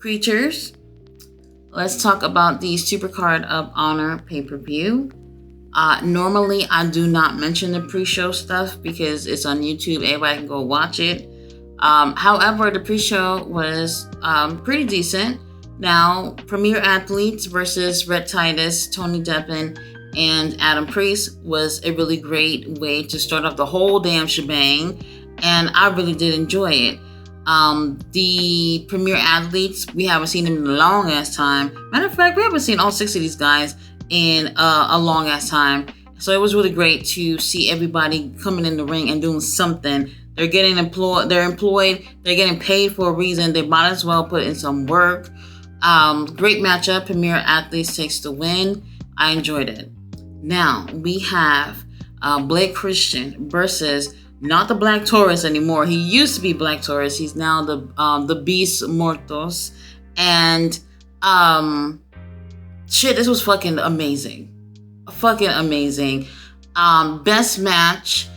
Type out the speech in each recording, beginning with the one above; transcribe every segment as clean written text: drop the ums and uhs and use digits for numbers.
Preachers, let's talk about the Supercard of Honor pay-per-view. Normally, I do not mention the pre-show stuff because it's on YouTube. Everybody can go watch it. However, the pre-show was pretty decent. Now, Premier Athletes versus Red Titus, Tony Deppen, and Adam Priest was a really great way to start off the whole damn shebang, and I really did enjoy it. The Premier Athletes, we haven't seen them in a long ass time. Matter of fact, we haven't seen all 6 of these guys in a long ass time. So it was really great to see everybody coming in the ring and doing something. They're getting employed, they're getting paid for a reason. They might as well put in some work. Great matchup. Premier Athletes takes the win. I enjoyed it. Now we have Blake Christian versus not the Black Taurus anymore. He used to be Black Taurus. He's now the Beast Mortos. And this was fucking amazing. Fucking amazing. Best match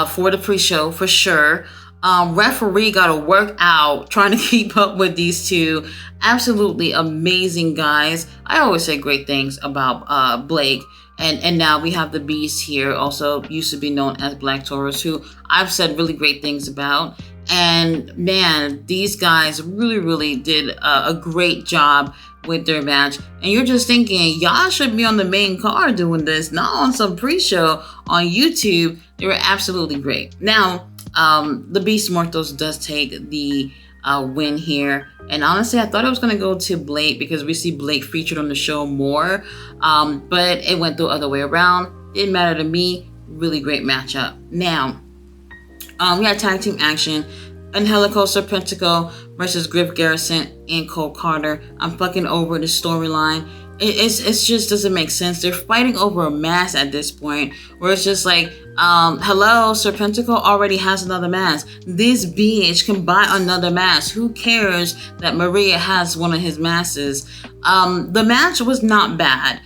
for the pre-show for sure. Referee got to work out trying to keep up with these two absolutely amazing guys. I always say great things about Blake. And now we have the Beast here, also used to be known as Black Taurus, who I've said really great things about. And man, these guys really did a great job with their match. And you're just thinking, y'all should be on the main card doing this, not on some pre-show on YouTube. They were absolutely great. Now, the Beast Mortos does take the win here. And honestly, I thought it was going to go to Blake because we see Blake featured on the show more. But it went the other way around. Didn't matter to me. Really great matchup. Now, we had tag team action. Angelico Serpentico versus Griff Garrison and Cole Carter. I'm fucking over the storyline. It just doesn't make sense. They're fighting over a mask at this point, where it's just like, hello, Serpentico already has another mask. This bitch can buy another mask. Who cares that Maria has one of his masks? The match was not bad.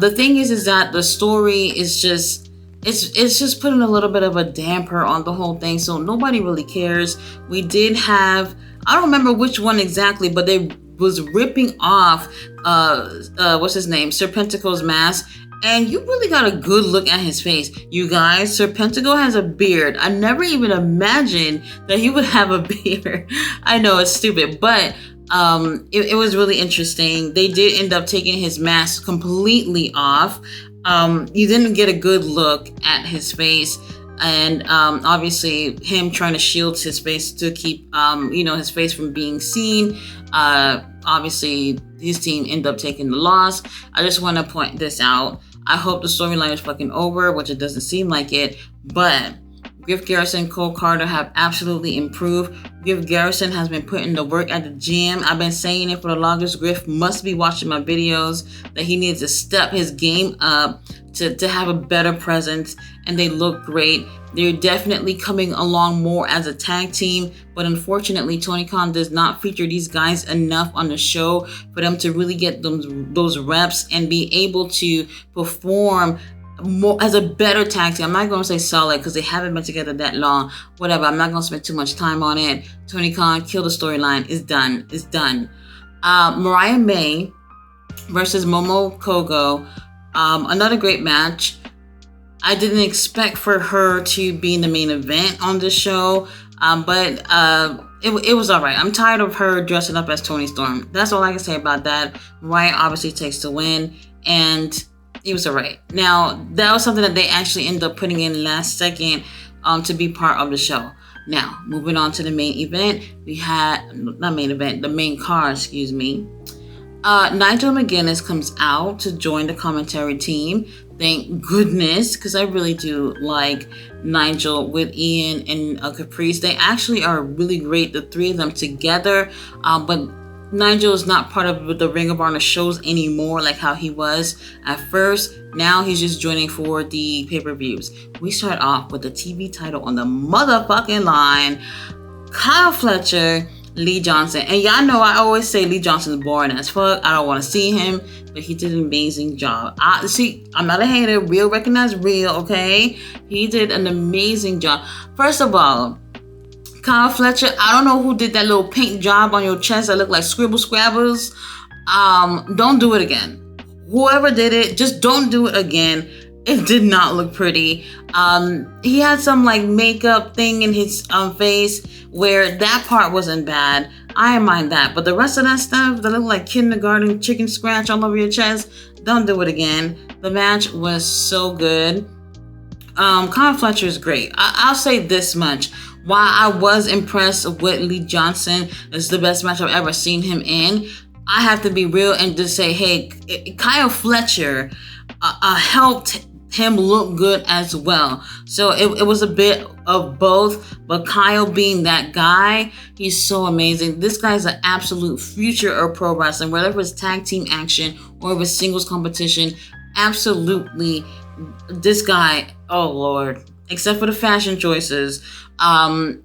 The thing is that the story is just, it's just putting a little bit of a damper on the whole thing, so nobody really cares. We did have, I don't remember which one exactly, but they was ripping off what's his name, Serpentico's mask, and you really got a good look at his face. You guys, Serpentico has a beard. I never even imagined that he would have a beard. I know it's stupid, but it was really interesting. They did end up taking his mask completely off. You didn't get a good look at his face, and obviously him trying to shield his face to keep his face from being seen. Obviously his team ended up taking the loss. I just want to point this out. I hope the storyline is fucking over, which it doesn't seem like it, but Griff Garrison and Cole Carter have absolutely improved. Griff Garrison has been putting the work at the gym. I've been saying it for the longest. Griff must be watching my videos, that he needs to step his game up to have a better presence, and they look great. They're definitely coming along more as a tag team, but unfortunately, Tony Khan does not feature these guys enough on the show for them to really get those reps and be able to perform more as a better tag team. I'm not going to say solid because they haven't been together that long. Whatever. I'm not going to spend too much time on it. Tony Khan, kill the storyline. It's done. It's done. Mariah May versus Momo Kogo. Another great match. I didn't expect for her to be in the main event on this show, but it was all right. I'm tired of her dressing up as Toni Storm. That's all I can say about that. Mariah obviously takes the win, and it was all right. Now, that was something that they actually ended up putting in last second to be part of the show. Now, moving on to the main event, we had, not main event, the main card, excuse me. Nigel McGuinness comes out to join the commentary team. Thank goodness, because I really do like Nigel with Ian and Caprice. They actually are really great, the three of them together. But Nigel is not part of the Ring of Honor shows anymore like how he was at first. Now he's just joining for the pay-per-views. We start off with the TV title on the motherfucking line. Kyle Fletcher, Lee Johnson. And y'all know I always say Lee Johnson's boring as fuck. I don't want to see him, but he did an amazing job. I'm not a hater. Real recognize real, okay? He did an amazing job. First of all, Kyle Fletcher, I don't know who did that little paint job on your chest that looked like scribble scrabbles. Don't do it again. Whoever did it, just don't do it again. It did not look pretty. He had some like makeup thing in his face where that part wasn't bad. I didn't mind that. But the rest of that stuff that looked like kindergarten chicken scratch all over your chest, don't do it again. The match was so good. Kyle Fletcher is great. I'll say this much. While I was impressed with Lee Johnson, it's the best match I've ever seen him in, I have to be real and just say, hey, Kyle Fletcher helped him look good as well. So it was a bit of both, but Kyle being that guy, he's so amazing. This guy's an absolute future of pro wrestling, whether it's tag team action or if it's singles competition. Absolutely, this guy, oh Lord, except for the fashion choices,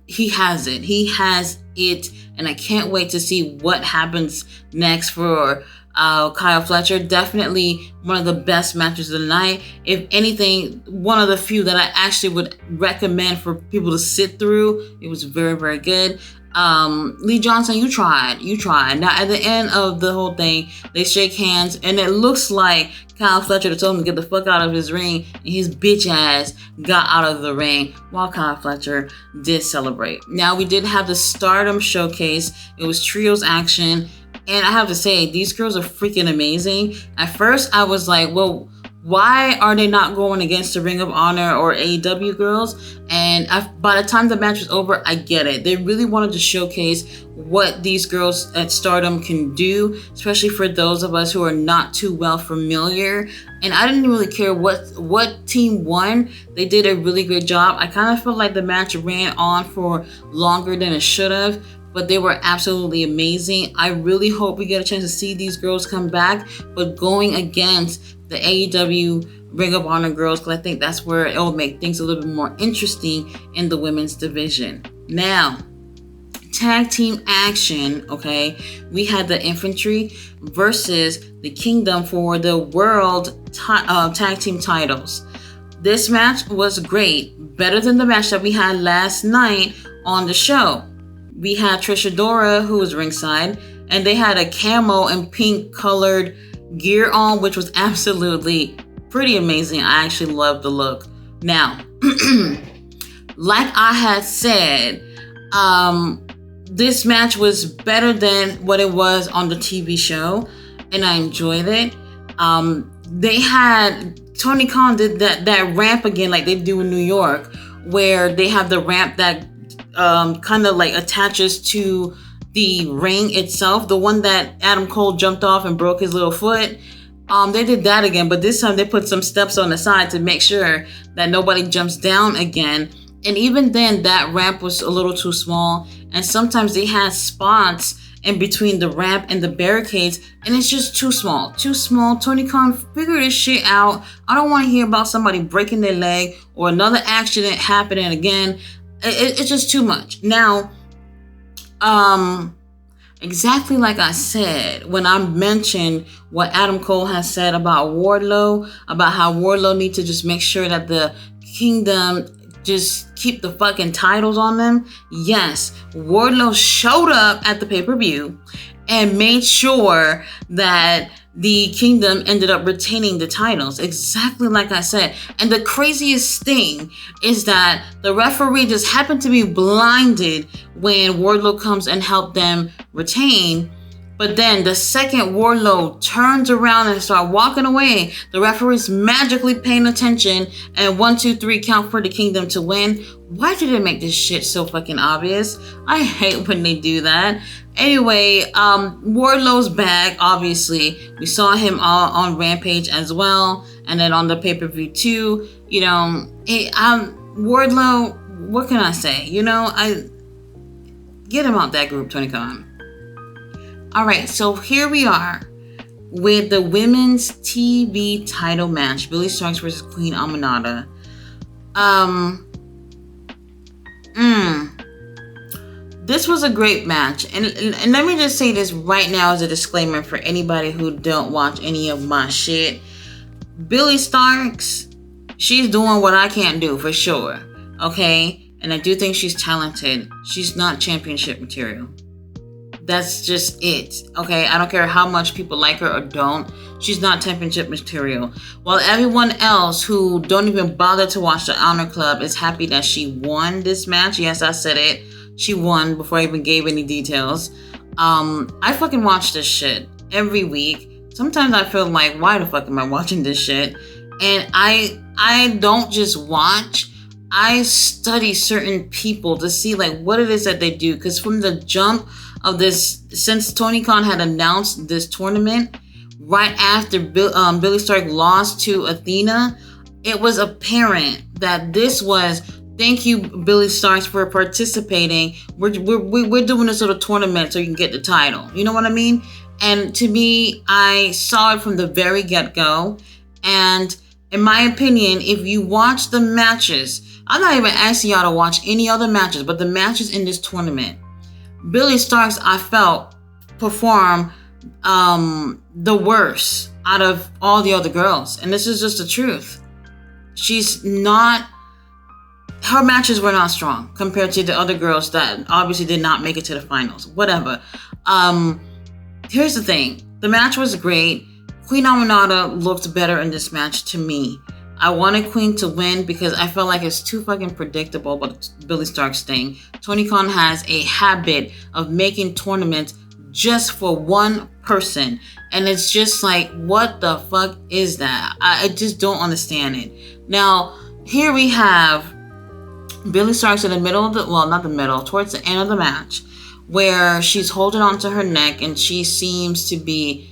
he has it. He has it, and I can't wait to see what happens next for Kyle Fletcher. Definitely one of the best matches of the night. If anything, one of the few that I actually would recommend for people to sit through. It was very, very good. Lee Johnson, you tried. Now at the end of the whole thing, they shake hands, and it looks like Kyle Fletcher told him to get the fuck out of his ring, and his bitch ass got out of the ring while Kyle Fletcher did celebrate. Now we did have the Stardom showcase. It was trios action, and I have to say, these girls are freaking amazing. At first I was like, well, why are they not going against the Ring of Honor or AEW girls? And by the time the match was over, I get it. They really wanted to showcase what these girls at Stardom can do, especially for those of us who are not too well familiar. And I didn't really care what team won. They did a really great job. I kind of felt like the match ran on for longer than it should have, but they were absolutely amazing. I really hope we get a chance to see these girls come back, but going against the AEW Ring of Honor girls, because I think that's where it will make things a little bit more interesting in the women's division. Now, tag team action, okay? We had the Infantry versus the Kingdom for the World Tag Team titles. This match was great, better than the match that we had last night on the show. We had Trish Adora, who was ringside, and they had a camo and pink colored gear on, which was absolutely pretty amazing. I actually loved the look. Now, like I had said, this match was better than what it was on the TV show, and I enjoyed it. They had Tony Khan did that ramp again, like they do in New York, where they have the ramp that kind of like attaches to the ring itself, the one that Adam Cole jumped off and broke his little foot. They did that again, but this time they put some steps on the side to make sure that nobody jumps down again. And even then, that ramp was a little too small, and sometimes they had spots in between the ramp and the barricades, and it's just too small. Tony Khan, figure this shit out. I don't want to hear about somebody breaking their leg or another accident happening again. It's just too much. Now, exactly like I said, when I mentioned what Adam Cole has said about Wardlow, about how Wardlow needs to just make sure that the Kingdom just keep the fucking titles on them. Yes, Wardlow showed up at the pay-per-view and made sure that the Kingdom ended up retaining the titles, exactly like I said. And the craziest thing is that the referee just happened to be blinded when Wardlow comes and helped them retain. But then the second Wardlow turns around and starts walking away, the referee's magically paying attention, and 1, 2, 3 count for the Kingdom to win. Why did they make this shit so fucking obvious? I hate when they do that. Anyway, Wardlow's back, obviously. We saw him on Rampage as well, and then on the pay-per-view too. You know, Wardlow, what can I say? You know, get him out that group, Tony Khan. All right, so here we are with the women's TV title match, Billie Starkz versus Queen Aminata. This was a great match, and let me just say this right now as a disclaimer for anybody who don't watch any of my shit. Billie Starkz, she's doing what I can't do for sure. Okay, And I do think she's talented. She's not championship material. That's just it. Okay, I don't care how much people like her or don't. She's not championship material. While everyone else who don't even bother to watch the Honor Club is happy that she won this match. Yes, I said it. She won before I even gave any details. I fucking watch this shit every week. Sometimes I feel like, why the fuck am I watching this shit? And I don't just watch. I study certain people to see like what it is that they do. Because from the jump of this, since Tony Khan had announced this tournament, right after Billie Starkz lost to Athena, it was apparent that this was, thank you, Billie Starkz, for participating. We're doing this little tournament so you can get the title. You know what I mean? And to me, I saw it from the very get-go. And in my opinion, if you watch the matches, I'm not even asking y'all to watch any other matches, but the matches in this tournament, Billie Starkz, I felt, performed the worst out of all the other girls. And this is just the truth. Her matches were not strong compared to the other girls that obviously did not make it to the finals. Whatever. Here's the thing. The match was great. Queen Aminata looked better in this match to me. I wanted Queen to win because I felt like it's too fucking predictable about Billie Starkz thing. Tony Khan has a habit of making tournaments just for one person. And it's just like, what the fuck is that? I just don't understand it. Now, here we have Billie Starkz in the middle of not the middle, towards the end of the match, where she's holding onto her neck and she seems to be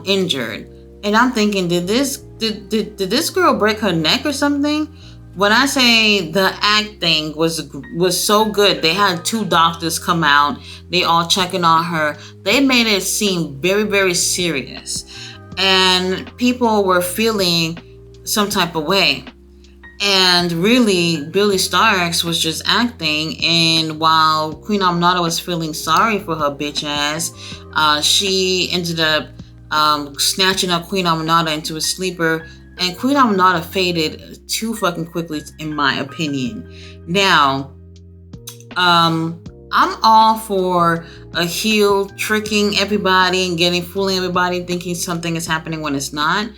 injured. And I'm thinking, did this girl break her neck or something? When I say the acting was so good, they had 2 doctors come out, they all checking on her. They made it seem very, very serious. And people were feeling some type of way. And really, Billie Starkz was just acting. And while Queen Aminata was feeling sorry for her bitch ass, she ended up snatching up Queen Aminata into a sleeper. And Queen Aminata faded too fucking quickly, in my opinion. Now, I'm all for a heel tricking everybody and fooling everybody, thinking something is happening when it's not.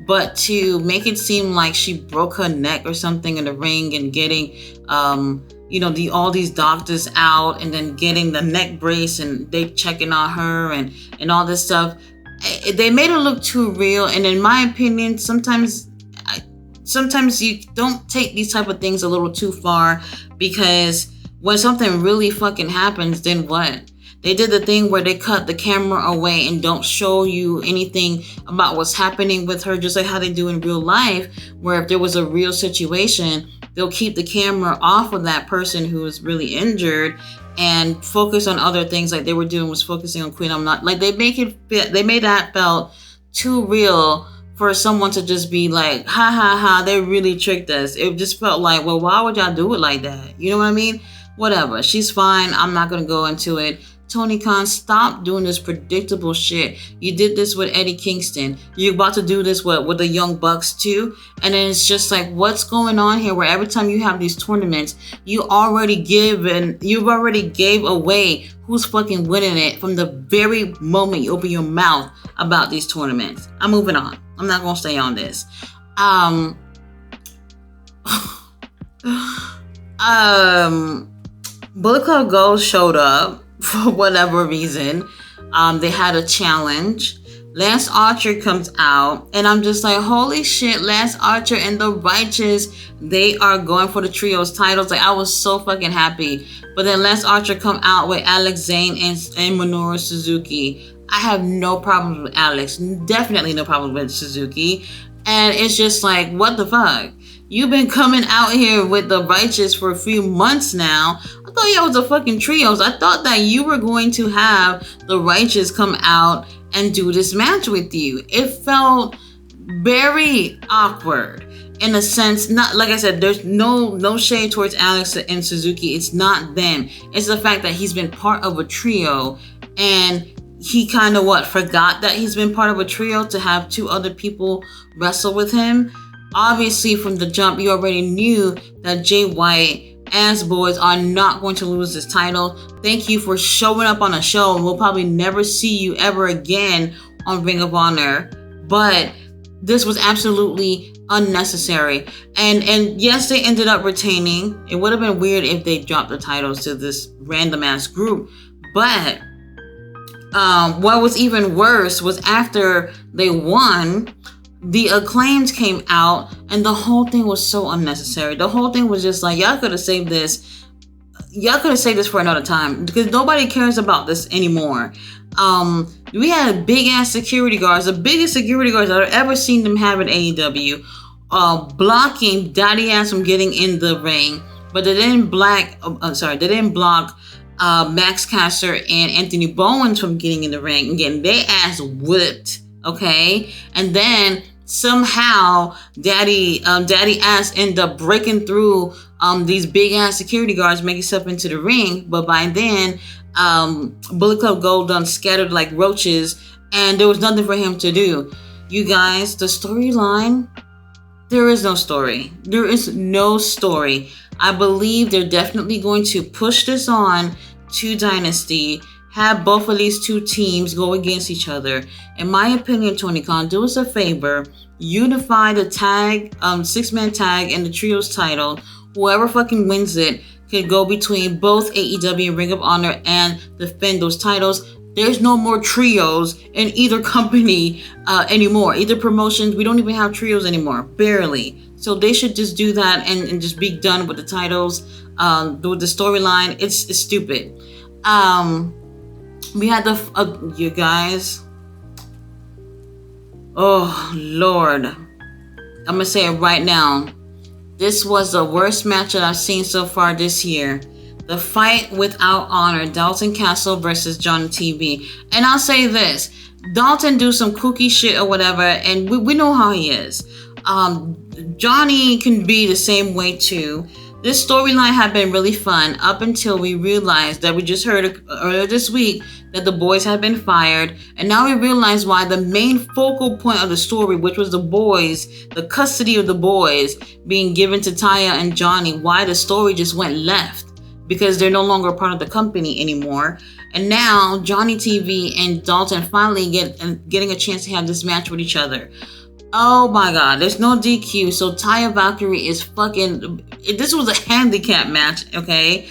But to make it seem like she broke her neck or something in the ring and getting, all these doctors out and then getting the neck brace and they checking on her and all this stuff, they made it look too real. And in my opinion, sometimes you don't take these type of things a little too far, because when something really fucking happens, then what? They did the thing where they cut the camera away and don't show you anything about what's happening with her, just like how they do in real life, where if there was a real situation, they'll keep the camera off of that person who is really injured and focus on other things, like they were doing was focusing on Queen Aminata. Like they made that felt too real for someone to just be like, ha ha ha, they really tricked us. It just felt like, well, why would y'all do it like that? You know what I mean? Whatever. She's fine. I'm not going to go into it. Tony Khan, stop doing this predictable shit. You did this with Eddie Kingston. You're about to do this with the Young Bucks too. And then it's just like, what's going on here? Where every time you have these tournaments, you've already gave away who's fucking winning it from the very moment you open your mouth about these tournaments. I'm moving on. I'm not gonna stay on this. Bullet Club Gold showed up. For whatever reason, they had a challenge. Lance Archer comes out, and I'm just like, holy shit, Lance Archer and the Righteous, they are going for the trios titles. Like, I was so fucking happy. But then Lance Archer come out with Alex Zane and Minoru Suzuki. I have no problem with Alex. Definitely no problem with Suzuki. And it's just like, what the fuck? You've been coming out here with the Righteous for a few months now. I thought y'all was a fucking trios. I thought that you were going to have the Righteous come out and do this match with you. It felt very awkward in a sense. Not like I said, there's no shade towards Alex and Suzuki. It's not them. It's the fact that he's been part of a trio, and he kind of forgot that he's been part of a trio to have 2 other people wrestle with him. Obviously, from the jump, you already knew that Jay White ass boys are not going to lose this title. Thank you for showing up on a show, and we'll probably never see you ever again on Ring of Honor. But this was absolutely unnecessary. And yes, they ended up retaining. It would have been weird if they dropped the titles to this random ass group. But what was even worse was after they won, the Acclaimed came out, and the whole thing was so unnecessary. The whole thing was just like, y'all could have saved this. Y'all could have saved this for another time, because nobody cares about this anymore. We had big ass security guards, the biggest security guards I've ever seen them have in AEW, blocking Daddy Ass from getting in the ring, but they didn't block Max Caster and Anthony Bowens from getting in the ring and getting their ass whipped. Okay, and then somehow Daddy Ass ended up breaking through these big ass security guards, making stuff into the ring. But by then, Bullet Club Gold done scattered like roaches, and there was nothing for him to do. You guys, the storyline, there is no story. There is no story. I believe they're definitely going to push this on to Dynasty, have both of these two teams go against each other. In my opinion, Tony Khan, do us a favor, unify the tag, 6-man tag and the trios title. Whoever fucking wins it could go between both AEW and Ring of Honor and defend those titles. There's no more trios in either company anymore. Either promotions, we don't even have trios anymore, barely. So they should just do that and just be done with the titles, with the storyline. It's stupid. We had you guys. Oh, Lord. I'm going to say it right now. This was the worst match that I've seen so far this year. The fight without honor, Dalton Castle versus Johnny TV. And I'll say this, Dalton do some kooky shit or whatever, and we know how he is. Johnny can be the same way too. This storyline had been really fun up until we realized that we just heard earlier this week that the boys had been fired. And now we realize why the main focal point of the story, which was the boys, the custody of the boys being given to Taya and Johnny, why the story just went left. Because they're no longer part of the company anymore. And now Johnny TV and Dalton finally getting a chance to have this match with each other. Oh my God, there's no DQ. So Taya Valkyrie is fucking... This was a handicap match, okay?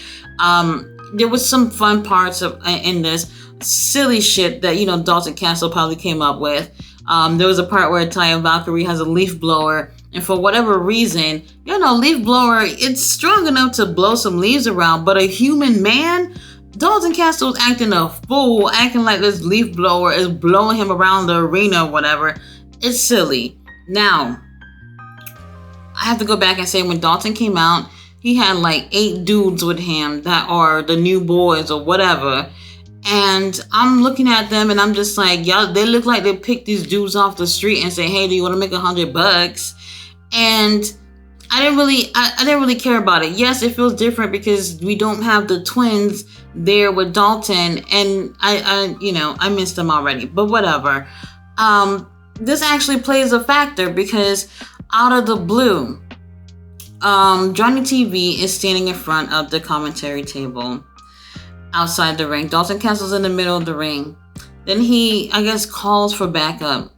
There was some fun parts in this. Silly shit that, Dalton Castle probably came up with. There was a part where Taya Valkyrie has a leaf blower. And for whatever reason, leaf blower, it's strong enough to blow some leaves around. But a human man, Dalton Castle is acting a fool, acting like this leaf blower is blowing him around the arena or whatever. It's silly. Now, I have to go back and say when Dalton came out, he had like 8 dudes with him that are the new boys or whatever. And I'm looking at them and I'm just like, y'all, they look like they picked these dudes off the street and say, hey, do you want to make $100? And I didn't really care about it. Yes, it feels different because we don't have the twins there with Dalton, and I missed them already. But whatever. This actually plays a factor because out of the blue, Johnny TV is standing in front of the commentary table outside the ring. Dalton Castle's in the middle of the ring. Then he, I guess, calls for backup.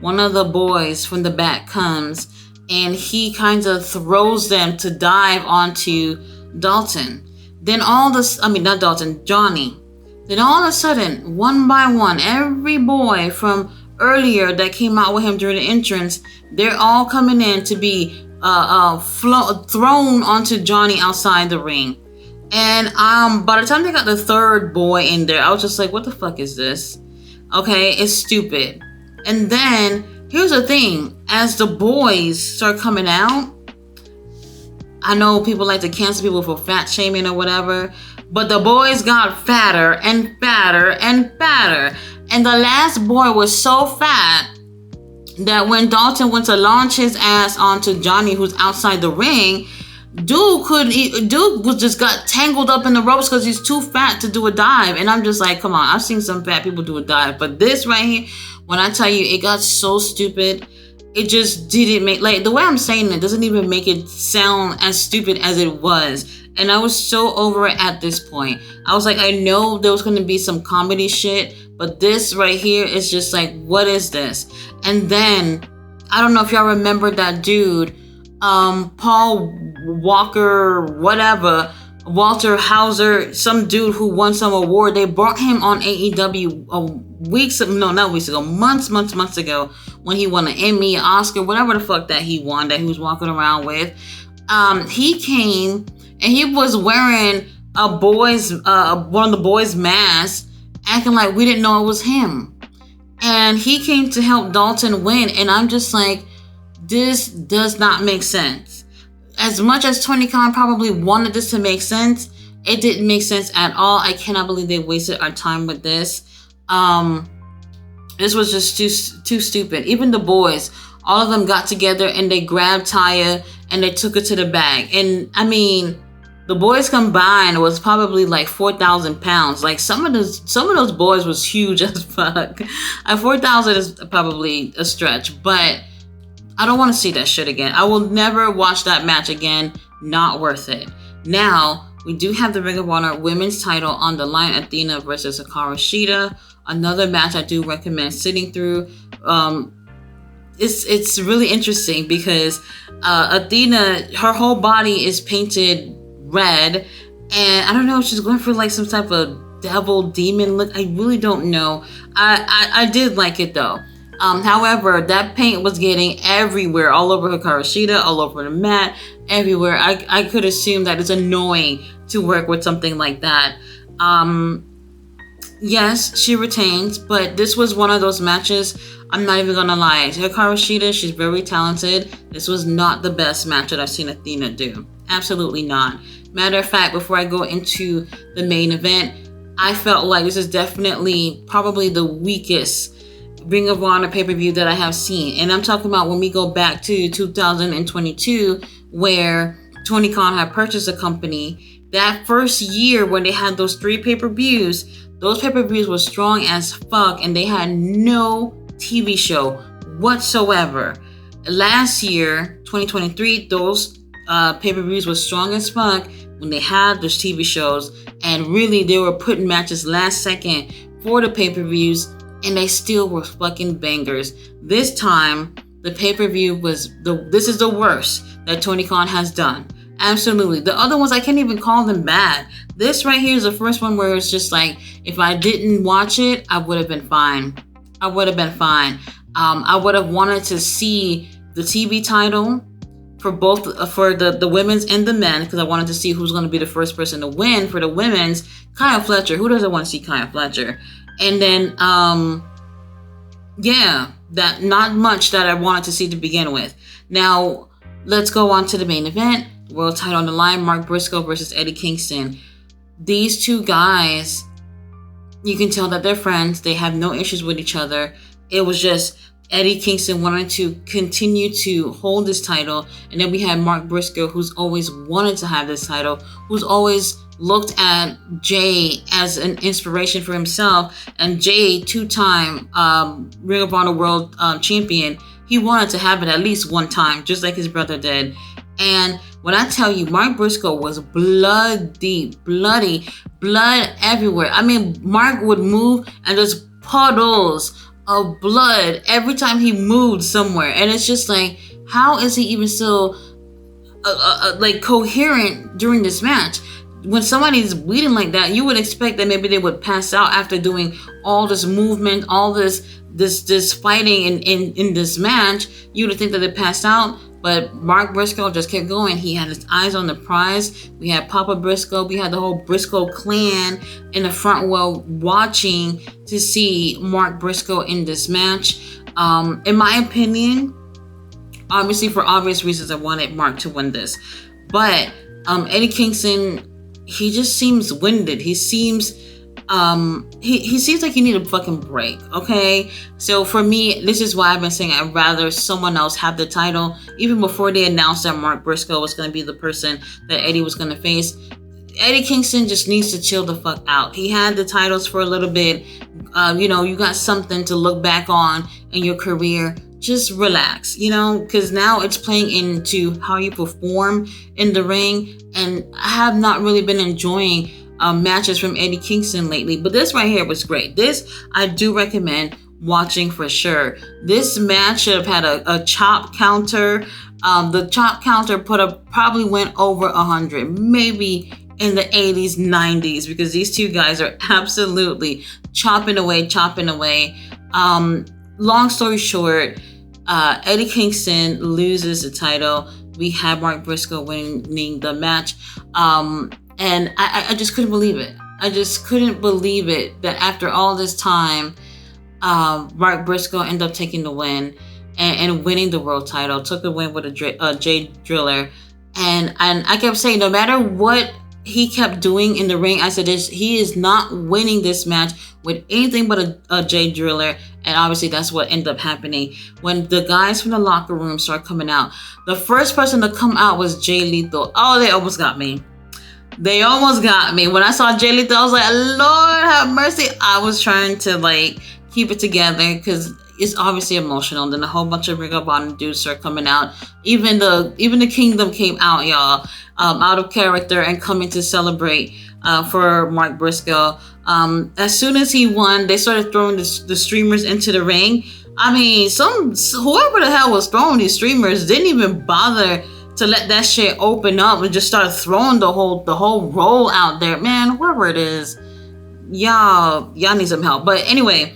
One of the boys from the back comes and he kind of throws them to dive onto Dalton. Then Johnny. Then all of a sudden, one by one, every boy from earlier that came out with him during the entrance, they're all coming in to be thrown onto Johnny outside the ring. And by the time they got the third boy in there, I was just like, what the fuck is this? Okay, it's stupid. And then, here's the thing. As the boys start coming out, I know people like to cancel people for fat shaming or whatever, but the boys got fatter and fatter and fatter. And the last boy was so fat that when Dalton went to launch his ass onto Johnny, who's outside the ring, dude got tangled up in the ropes because he's too fat to do a dive. And I'm just like, come on, I've seen some fat people do a dive, but this right here, when I tell you, it got so stupid. It just didn't make, like, the way I'm saying it doesn't even make it sound as stupid as it was. And I was so over it at this point. I was like, I know there was going to be some comedy shit, but this right here is just like, what is this? And then, I don't know if y'all remember that dude, Paul Walker, whatever, Walter Hauser, some dude who won some award. They brought him on AEW months ago, when he won an Emmy, Oscar, whatever the fuck that he won, that he was walking around with. He came and he was wearing one of the boys' masks, acting like we didn't know it was him. And he came to help Dalton win, and I'm just like, this does not make sense. As much as Tony Khan probably wanted this to make sense, it didn't make sense at all. I cannot believe they wasted our time with this. This was just too stupid. Even the boys, all of them got together and they grabbed Taya and they took her to the bag. And I mean, the boys combined was probably like 4,000 pounds. Like some of those boys was huge as fuck. 4,000 is probably a stretch, but I don't want to see that shit again. I will never watch that match again. Not worth it. Now, we do have the Ring of Honor women's title on the line. Athena versus Hikaru Shida. Another match I do recommend sitting through. It's really interesting because Athena, her whole body is painted red, and I don't know if she's going for like some type of devil demon look. I really don't know. I did like it though. However, that paint was getting everywhere, all over Hikaru Shida, all over the mat, everywhere. I could assume that it's annoying to work with something like that. Yes, she retains, but this was one of those matches, I'm not even gonna lie. Hikaru Shida, she's very talented. This was not the best match that I've seen Athena do. Absolutely not. Matter of fact, before I go into the main event, I felt like this is definitely probably the weakest Ring of Honor pay-per-view that I have seen. And I'm talking about when we go back to 2022, where Tony Khan had purchased a company. That first year when they had those 3 pay-per-views, those pay-per-views were strong as fuck, and they had no TV show whatsoever. Last year, 2023, those pay-per-views were strong as fuck when they had those TV shows, and really they were putting matches last second for the pay-per-views, and they still were fucking bangers. This time, the pay-per-view this is the worst that Tony Khan has done. Absolutely. The other ones, I can't even call them bad. This right here is the first one where it's just like, if I didn't watch it, I would have been fine. I would have wanted to see the TV title for both, for the women's and the men, because I wanted to see who's going to be the first person to win for the women's. Kyle Fletcher. Who doesn't want to see Kyle Fletcher? And then, that not much that I wanted to see to begin with. Now, let's go on to the main event. World title on the line, Mark Briscoe versus Eddie Kingston. These two guys, you can tell that they're friends. They have no issues with each other. It was just Eddie Kingston wanted to continue to hold this title. And then we had Mark Briscoe, who's always wanted to have this title, who's always looked at Jay as an inspiration for himself. And Jay, 2-time Ring of Honor World Champion, he wanted to have it at least one time, just like his brother did. And when I tell you, Mark Briscoe was bloody, blood everywhere. I mean, Mark would move and just puddles of blood every time he moved somewhere. And it's just like, how is he even still like coherent during this match? When somebody's bleeding like that, you would expect that maybe they would pass out after doing all this movement, all this fighting in this match. You would think that they passed out. But Mark Briscoe just kept going. He had his eyes on the prize. We had Papa Briscoe. We had the whole Briscoe clan in the front row watching to see Mark Briscoe in this match. In my opinion, obviously for obvious reasons, I wanted Mark to win this. But Eddie Kingston, he just seems winded. He seems he seems like he need a fucking break, okay? So for me, this is why I've been saying I'd rather someone else have the title. Even before they announced that Mark Briscoe was going to be the person that Eddie was going to face, Eddie Kingston just needs to chill the fuck out. He had the titles for a little bit. You got something to look back on in your career. just relax, you know, because now it's playing into how you perform in the ring. And I have not really been enjoying matches from Eddie Kingston lately, but this right here was great. This I do recommend watching for sure. This match should have had a chop counter. The chop counter probably went over 100, maybe in the 80s, 90s, because these two guys are absolutely chopping away. Long story short, Eddie Kingston loses the title. We have Mark Briscoe winning the match. And I just couldn't believe it. I just couldn't believe it that after all this time, Mark Briscoe ended up taking the win and winning the world title. Took the win with a Jay Driller. And I kept saying, no matter what he kept doing in the ring, I said, he is not winning this match with anything but a Jay Driller. And obviously that's what ended up happening. When the guys from the locker room started coming out, the first person to come out was Jay Lethal. Oh, they almost got me. They almost got me. When I saw Jay Lethal, I was like, Lord have mercy. I was trying to keep it together because it's obviously emotional. And then a whole bunch of Ring of Honor dudes are coming out. Even the Kingdom came out, y'all, out of character and coming to celebrate for Mark Briscoe. As soon as he won, they started throwing the streamers into the ring. I mean, whoever the hell was throwing these streamers didn't even bother to let that shit open up and just start throwing the whole roll out there. Man, whoever it is, y'all need some help. But anyway,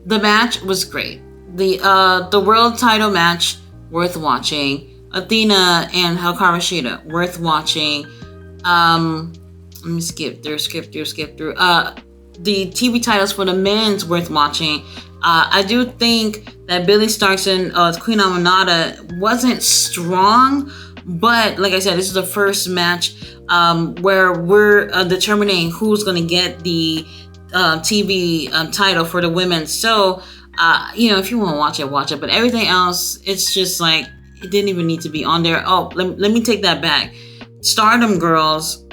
the match was great. The world title match, worth watching. Athena and Hikaru Shida, worth watching. Let me skip through. The TV titles for the men's, worth watching. I do think that Billy Starks and Queen Aminata wasn't strong, but like I said, this is the first match where we're determining who's going to get the TV title for the women. So, if you want to watch it. But everything else, it's just like, it didn't even need to be on there. Oh, let me take that back. Stardom girls,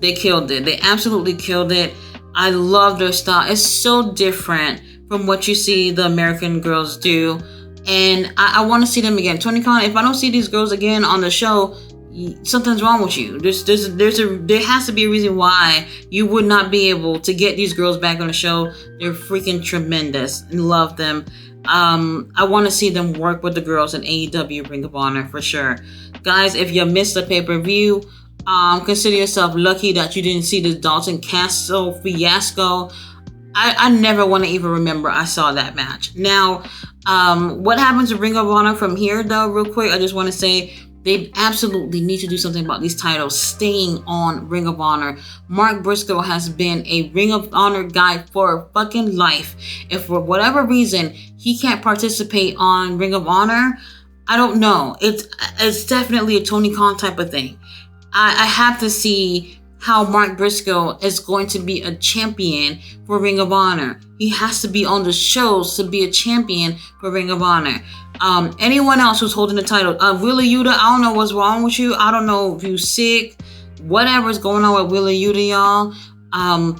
they killed it. They absolutely killed it. I love their style. It's so different from what you see the American girls do. And I want to see them again. Tony Khan, if I don't see these girls again on the show, something's wrong with you. There has to be a reason why you would not be able to get these girls back on the show. They're freaking tremendous and love them. I want to see them work with the girls in AEW Ring of Honor for sure. Guys, if you missed the pay-per-view, consider yourself lucky that you didn't see the Dalton Castle fiasco. I never want to even remember I saw that match. Now, what happens to Ring of Honor from here, though, real quick, I just want to say they absolutely need to do something about these titles staying on Ring of Honor. Mark Briscoe has been a Ring of Honor guy for fucking life. If for whatever reason he can't participate on Ring of Honor, I don't know. It's definitely a Tony Khan type of thing. I have to see how Mark Briscoe is going to be a champion for Ring of Honor. He has to be on the shows to be a champion for Ring of Honor. Anyone else who's holding the title, Wheeler Yuta, I don't know what's wrong with you. I don't know if you're sick. Whatever's going on with Wheeler Yuta, y'all.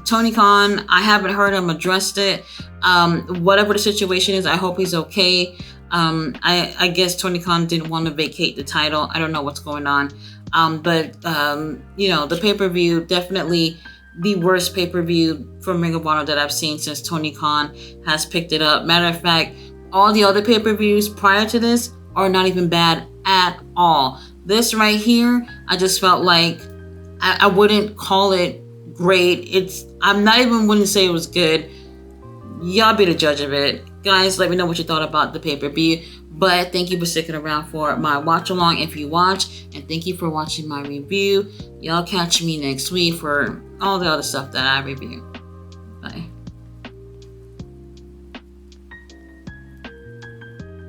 Tony Khan, I haven't heard him address it. Whatever the situation is, I hope he's okay. I guess Tony Khan didn't want to vacate the title. I don't know what's going on. But the pay-per-view, definitely the worst pay-per-view from Ring of Honor that I've seen since Tony Khan has picked it up. Matter of fact, all the other pay-per-views prior to this are not even bad at all. This right here, I just felt like I wouldn't call it great. I'm not even willing to say it was good. Y'all be the judge of it. Guys, let me know what you thought about the pay-per-view. But thank you for sticking around for my watch along if you watch. And thank you for watching my review. Y'all catch me next week for all the other stuff that I review. Bye.